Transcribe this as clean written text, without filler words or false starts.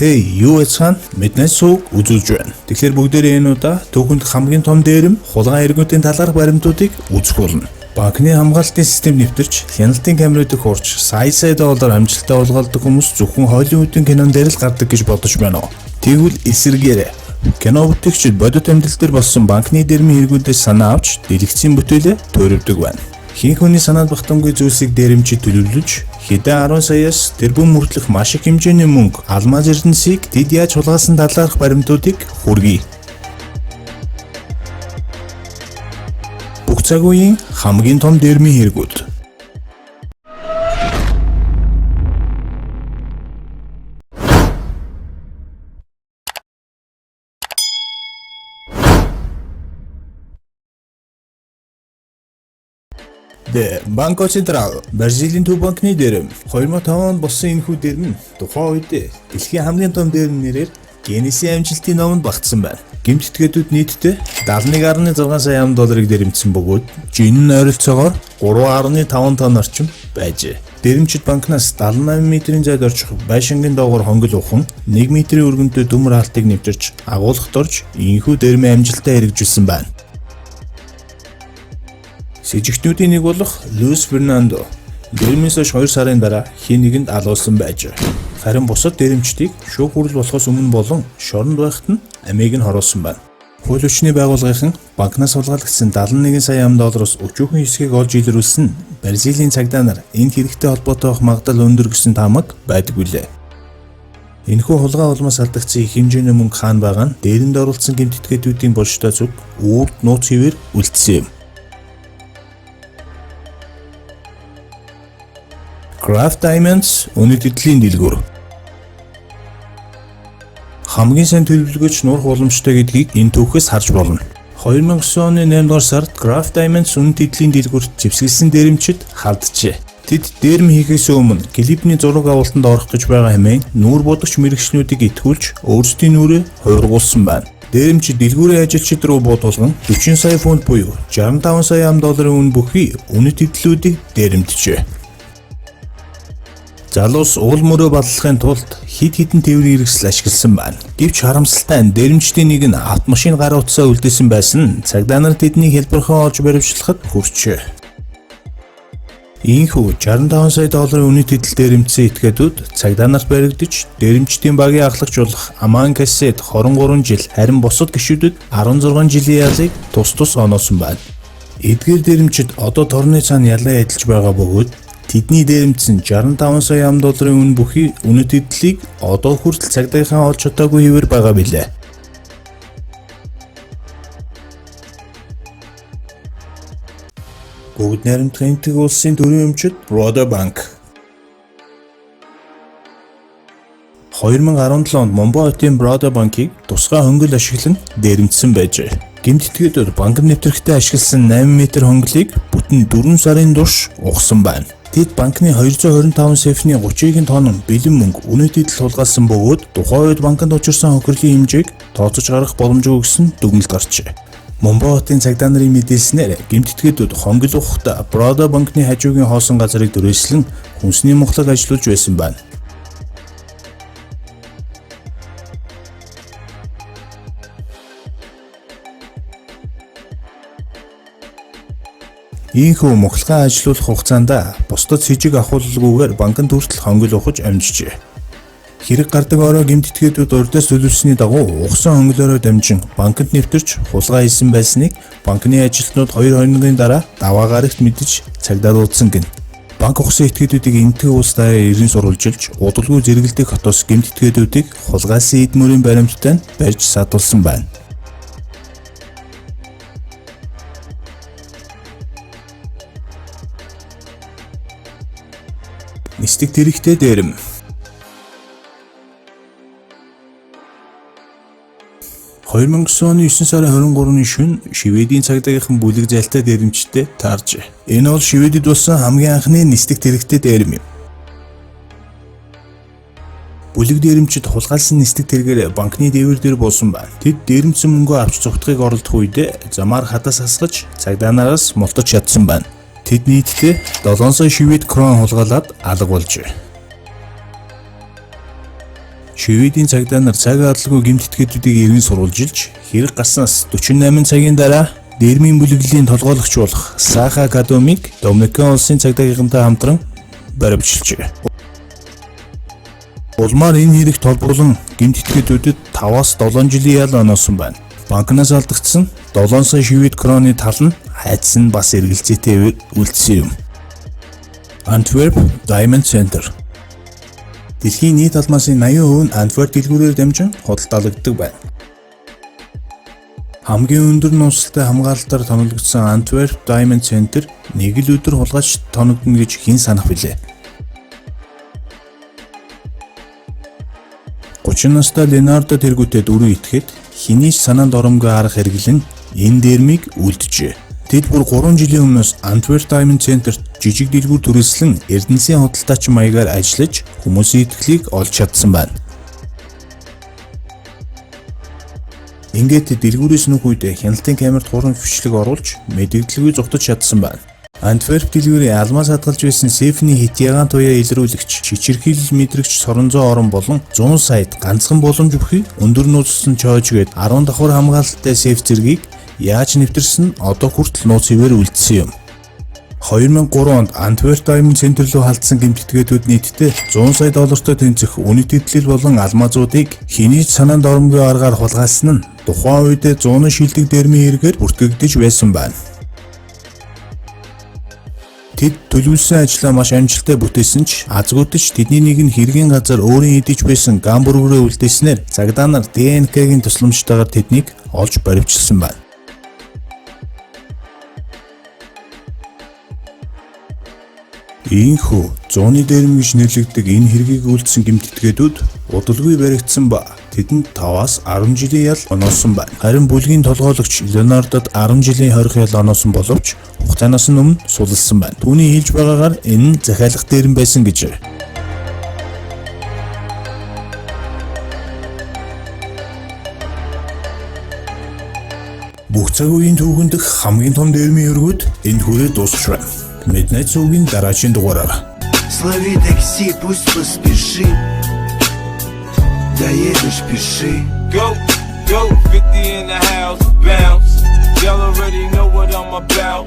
Hey, юу яцхан мэднэ суу үзүүлж байна. Тэгэхээр бүгдээрээ энэ удаа түүхэнд хамгийн том дээрэм хулгай иргүүдийн талаарх баримтуудыг үзэх болно. Банкны хамгаалтын систем нэвтэрч, хяналтын камеруудыг хуурч, сая доллар амжилттай улгаалдаг хүмүүс зөвхөн Холливуудын кинон дээр л гардаг гэж бодож байна уу? Тэгвэл эсэргээрээ кино бүтээгчид бодит амьдрал дээр болсон банкны дэрмийн хэрэгүүдээс санаа авч, дэлгэцийн бүтээлээ төрөвдөг байна. Хин хүний санаад багтамгүй зүйлсийг дээрэмчид төлөвлөж, хэдэн 10 саяас тэрбум мөрдлөх маш их хэмжээний мөнгө алмаз эрдэнсийг тэд яаж хулгайлсан талаарх баримтуудыг хүргэе. Бүх цаг үеийн хамгийн том дэрмийн хэрэгүүд. Банко Централ, Бразилийн төв банкны дэрэм 2005 онд болсон энэхүү дэрэм тухайн үед дэлхийн хамгийн том дэрэм нэрээр Гиннесийн амжилтын номонд багтсан байна. Гэмтэтгээдүүд нийтдээ 71.6 сая $, дэрэмдсэн бөгөөд жинэн ойролцоогоор 3.5 тонн орчим байжээ. Дэрэмчид банкнаас 78 метрийн зайд орчих байшингийн доогоор хонгил ухан 1 метрийн өргөнтэй төмөр хаалтыг нэвтэрч агуулгад орж энэхүү дэрмийн амжилтаа хэрэгжүүлсэн байна. Сэжигтнүүдийн нэг болох Луис Фернандо дэрмээс хойш 2 сарын дараа хин нэгэнд алуулсан байж. Харин бусад дэрэмчдийг шүүх хүрэл болохоос өмнө болон шоронд байхад нь амийг нь хоруулсан байна. Хууль хүчний байгууллагын банкнаас хулгайлагдсан 71 сая $-оос өчүүхэн хэсгийг олж илрүүлсэн Бразилийн цагдаа нар энэ хэрэгтэй холбоотой байх магадлал өндөр гэсэн таамаг байдаггүй лээ. Энэхүү хулгай улмаас алдагдсан их хэмжээний мөнгө хаана байгаа нь дээрэнд оруулсан гэмтэтгээдүүдийн болштой зүг үрд нууц хэвээр үлдсэн юм. Craft Diamonds үнэт эдлийн дэлгүүр. Хамгийн сайн төлөвлөгөөч нурах боломжтой гэдгийг энэ түүхээс харж болно. 2009 оны 8 дугаар сард Craft Diamonds үнэт эдлийн дэлгүүрт зэвсгэлсэн дээрэмчид халджээ. Тэд дээрэм хийхээс өмнө клипний зураг авалтанд орох гэж байгаа хэмээн нүүр будагч мэрэгчнүүдийг итгүүлж өөрсдийн нүрээ хувиргуулсан байна. Дээрэмчид дэлгүүрийн ажилчид руу буудуулган 40 сая фунт буюу 65 сая $, үнэ бүхий үнэт эдлүүдийг дээрэмджээ. Залуус уул мөрөө баллахын тулд хид хідэн тээврийн хэрэгсэл ашигласан байна. Гэвч харамсалтай нь дээрэмчдийн нэг нь автомашин гар утсаа үлдээсэн байсан цагдаа нар тэднийг хэлбэрхэн олж баривчлахад хүрчээ. Ийхүү 65 сая $, үнэт эдэл дээрэмдсэн этгээдүүд цагдаа нарт баригдаж дээрэмчдийн багийн ахлагч болох Аман Кассет 23 жил харин бусад гишүүдэд 16 жилийн ялыг тус оноосон байна. Эдгээр дээрэмчид одоо торны цаана ялаа эдэлж байгаа бөгөөд тэдний дээрэмдсэн 65 сая $, үнэ бүхий үнэт эдлийг одоо хүртэл цагдаагийнхаа олж чадаагүй хэвээр байгаа билээ. Бүгд найрамдах энэтхэг улсын төрийн өмчөд Roda Bank 2017 онд Момбо хотын Roda Bank-ыг тусгай хонгил ашиглан дээрэмдсэн байжээ. Гэмтэтгээдүүд банк нэвтрэхтээ ашигласан 8 метр хонглыг бүтэн 4 сарын турш ухсан байна. Тэд банкны 225 сефний 30-ийн тонн бэлэн мөнгө үнэт эдэл хулгайлсан бөгөөд тухайн үед банкнд учирсан хохирлын хэмжээг тооцож гаргах боломжгүй гэсэн дүгнэлт гарчээ. Момбо хотын цагдаа нарын мэдээлснээр гэмтэтгээдүүд хонгил ухахдаа Roda банкны хажуугийн хоосон газрыг дөрвөлжлөн хүнсний мухлаг ажиллуулж байсан байна. Ийхүү мухлагаа ажиллуулах хугацаанд бусдад сэжиг ахуулалгүйгээр банкнд хүртэл хонгил ухаж амжижээ. Хэрэг гардаг орой гэмтэтгээдүүд урдаас төлөвлөсний дагуу ухсан хонглоороо дамжин банкнд нэвтэрч хулгай хийсэн байсныг банкны ажилтнууд 2 хоногийн дараа даваа гарагт мэдэж цагдааруулсан гин. Банк ухсан этгээдүүдийг энэтхэг улс даяар эргэн сурвалжилж удалгүй зэрэгэлдэх хотоос гэмтэтгээдүүдийг хулгайлсан эд мөрийн баримттай барьж садулсан байна. Нисдэг тэрэгтэй дээрэм. Оны 9 сарын 23-ны шөнө Шведийн цагдаагийнхан бүлэг зайлтай дээрэмчтэй тааржээ. Энэ бол Шведэд болсон хамгийн анхны нисдэг тэрэгтэй дээрэм юм. Бүлэг дээрэмчид хулгайлсан нисдэг тэргээр банкны дээвэр дээр буусан байна. Тэд дээрэмсэн мөнгөө авч цогтхыг оролдох үед замаар хадас хасгаж цагдаа нараас мултаж чадсан байна. Тэд нийтдээ 7 сая швед крон хулгайлаад алга болжээ. Шведийн цагдаа нар цаг алдалгүй гэмт этгээдүүдийг иргэн сурвалжилж, хэрэг гарснаас 48 цагийн дараа дэрмийн бүлэглэлийн толгойлогч болох Саха Кадомиг Доминикан улсын цагдаагийнхантай хамтран баривчилжээ. Улмаар энэ хэрэг толборлон гэмт этгээдүүдэд 5-7 жилийн ял оноосон байна. Банкнаас алдагдсан 7 сая швед кроны тал нь айдас нь бас эргэлзээтэй үлдсэн юм. Antwerp Diamond Center. Дэлхийн нийт алмасын 80% нь Antwerp дэлгүүрээр дамжин худалдаалагддаг байна. Хамгийн өндөр нууцтай хамгаалалтаар тоногдсон Antwerp Diamond Center нэг л өдөр хулгайч тоногдно гэж хэн санах билээ. 30 настай Ленардо тэргүүтээ дөрөв итгэхэд хэний ч санаанд оромгүй арга хэрэглэн энэ дэрмийг үлджээ. Тэд бүр 3 жилийн өмнөөс Antwerp Diamond Center жижиг дэлгүүр түрээслэн Эрдэнэсийн худалдаач маягаар ажиллаж хүмүүсийн итгэлийг олж чадсан байна. Ингээд дэлгүүрээс нүх үедээ хяналтын камерт хуран хвшлэг оруулж мэдэгдлгүй зугтаж чадсан байна. Antwerp дэлгүүрийн алмаас хадгалж байсан сейфний хитягаан туяа илрүүлэгч чичирхийлэл мэдрэгч соронзоо орон болон 100 саяд ганцхан боломж өгөхийг өндөр нууцсан чойжгээд 10 давхар хамгаалалттай сейф зэргийг яаж нэвтэрсэн одоо хүртэл нууц хിവэр үлдсэн юм. 2003 онд Antwerp Diamond Center руу халдсан гэмт этгээдүүд нийтдээ 100 сая доллартай тэнцэх үнэт эдлэл болон алмазуудыг хэний ч санаанд оромгүй аргаар хулгайлсан нь тухайн үед 100 шилдэг дэрмийн хэрэгээр бүртгэгдэж байсан байна. Тэд төлөвлөсөн ажлаа маш амжилттай бүтээсэн ч азгуудч тэдний нэг нь хэргийн газар өөрийн идэж байсан гамбургерээ үлдээснээр цагдаа нар ДНК-гийн тусламжтайгаар тэднийг олж баривчилсан байна. Ийхүү 100-ны дэрм гэж нэрлэгддэг энэ хэргийг үйлдсэн гэмт этгээдүүд удалгүй баригдсан ба тэдэнд 5-10 жилийн ял оноосон байна. Харин бүлгийн толгойлогч Леонардод 10 жилийн хорих ял оноосон боловч хугацаанаас нь өмнө суллсан байна. Түүний хэлж байгаагаар энэ нь захиалах дэрм байсан гэж. Бүх цаг үеийн түүхэнд хамгийн том дэрмийн өргөд энд хүрээд дуусч байна. Midnight Zug-ийн дараагийн дугаараар. Слови такси, пусть поспешит. Доедешь, пиши. Go, 50 in the house, bounce. Y'all already know what I'm about.